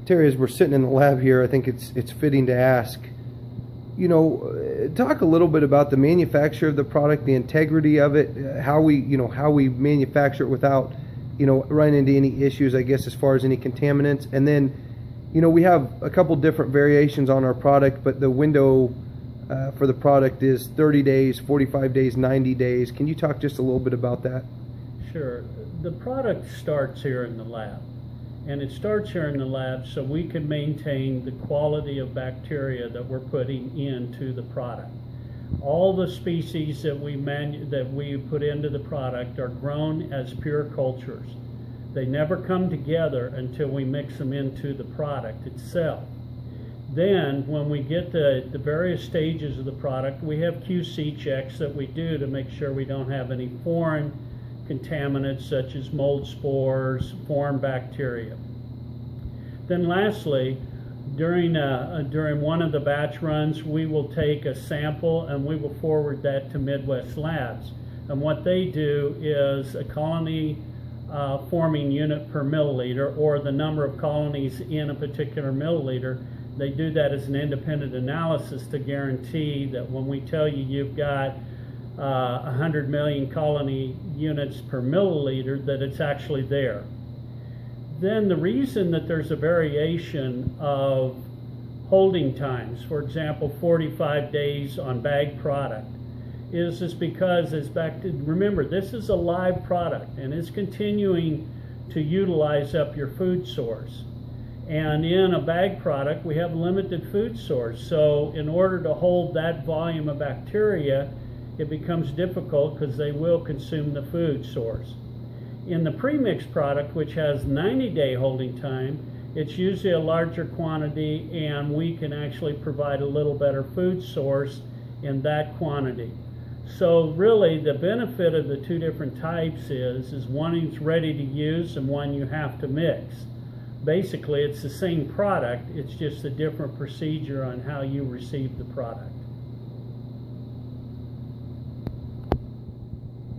Terry, as we're sitting in the lab here, I think it's fitting to ask, you know, talk a little bit about the manufacture of the product, the integrity of it, how we manufacture it without, you know, running into any issues, I guess, as far as any contaminants. And then, you know, we have a couple different variations on our product, but the window for the product is 30 days, 45 days, 90 days. Can you talk just a little bit about that? Sure. The product starts here in the lab. And it starts here in the lab so we can maintain the quality of bacteria that we're putting into the product. All the species that we put into the product are grown as pure cultures. They never come together until we mix them into the product itself. Then, when we get the various stages of the product, we have QC checks that we do to make sure we don't have any foreign contaminants such as mold spores, foreign bacteria. Then lastly, during one of the batch runs, we will take a sample and we will forward that to Midwest Labs. And what they do is a colony forming unit per milliliter, or the number of colonies in a particular milliliter. They do that as an independent analysis to guarantee that when we tell you you've got 100 million colony units per milliliter, that it's actually there. Then the reason that there's a variation of holding times, for example 45 days on bag product, is because remember, this is a live product and it's continuing to utilize up your food source. And in a bag product we have limited food source, so in order to hold that volume of bacteria, it becomes difficult because they will consume the food source. In the premixed product, which has 90-day holding time, it's usually a larger quantity and we can actually provide a little better food source in that quantity. So really the benefit of the two different types is one is ready to use and one you have to mix. Basically it's the same product, it's just a different procedure on how you receive the product.